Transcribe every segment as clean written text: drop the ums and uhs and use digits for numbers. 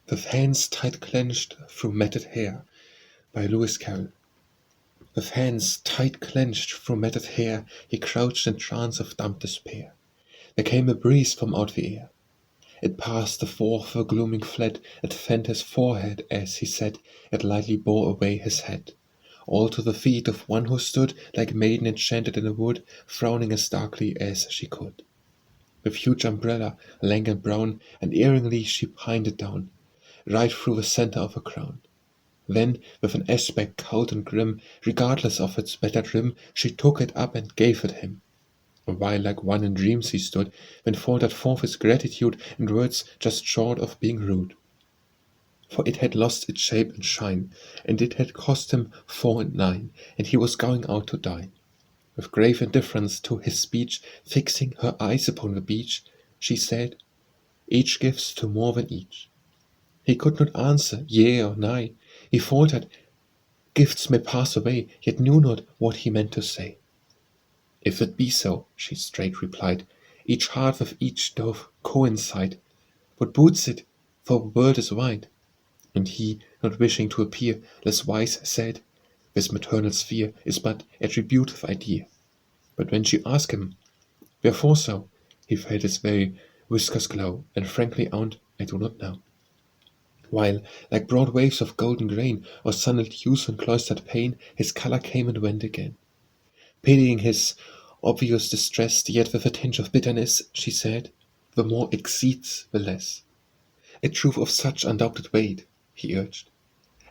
With hands tight clenched through matted hair, by Lewis Carroll. With hands tight clenched through matted hair, he crouched in trance of dumb despair. There came a breeze from out the air. It passed the forth the glooming fled, it fanned his forehead as he sat, it lightly bore away his head. All to the feet of one who stood, like maiden enchanted in a wood, frowning as darkly as she could. With huge umbrella, lank and brown, unerringly she pined it down, right through the centre of her crown. Then, with an aspect cowed and grim, regardless of its battered rim, she took it up and gave it him. Awhile like one in dreams he stood, when faltered forth his gratitude in words just short of being rude. For it had lost its shape and shine, and it had cost him 4 and 9, and he was going out to dine. With grave indifference to his speech, fixing her eyes upon the beach, she said, "Each gives to more than each." He could not answer yea or nay. He faltered, "Gifts may pass away," yet knew not what he meant to say. "If it be so," she straight replied, "each heart with each doth coincide. What boots it, for the world is wide?" And he, not wishing to appear less wise, said, "This maternal sphere is but attributive idea." But when she asked him, "Wherefore so?" he felt his very whiskers glow, and frankly owned, "I do not know." While, like broad waves of golden grain, or sunned dews on cloistered pane, his colour came and went again. Pitying his obvious distress, yet with a tinge of bitterness, she said, "The more exceeds the less." "A truth of such undoubted weight," he urged,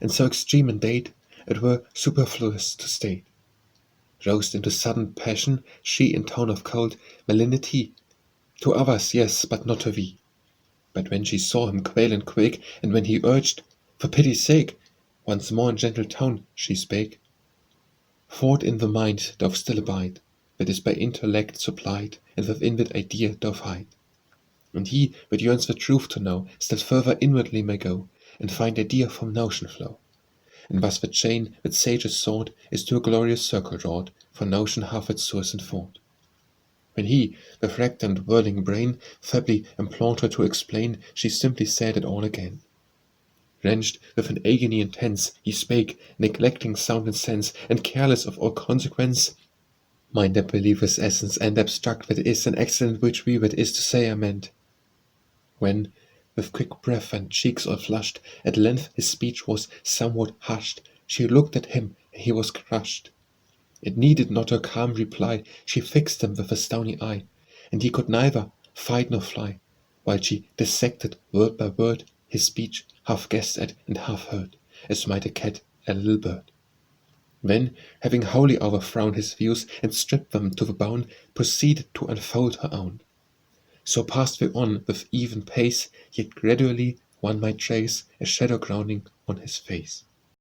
"and so extreme in date, it were superfluous to state." Roused into sudden passion, she, in tone of cold malignity, "To others, yes, but not to thee." But when she saw him quail and quake, and when he urged, "For pity's sake," once more in gentle tone she spake, "Thought in the mind doth still abide, that is by intellect supplied, and within that idea doth hide. And he that yearns the truth to know, still further inwardly may go, and find idea from notion flow. And thus the chain that sages sought is to a glorious circle wrought, for notion hath its source in thought." When he, with racked and whirling brain, feebly implored her to explain, she simply said it all again. Wrenched with an agony intense, he spake, neglecting sound and sense, and careless of all consequence. "Mind that believer's essence, and abstract that is, an excellent which we that is to say are meant." When, with quick breath and cheeks all flushed, at length his speech was somewhat hushed, she looked at him, and he was crushed. It needed not her calm reply, she fixed him with a stony eye, and he could neither fight nor fly, while she dissected word by word his speech, half guessed at and half heard, as might a cat a little bird. Then, having wholly overthrown his views and stripped them to the bone, proceeded to unfold her own. So passed we on with even pace, yet gradually one might trace a shadow grounding on his face.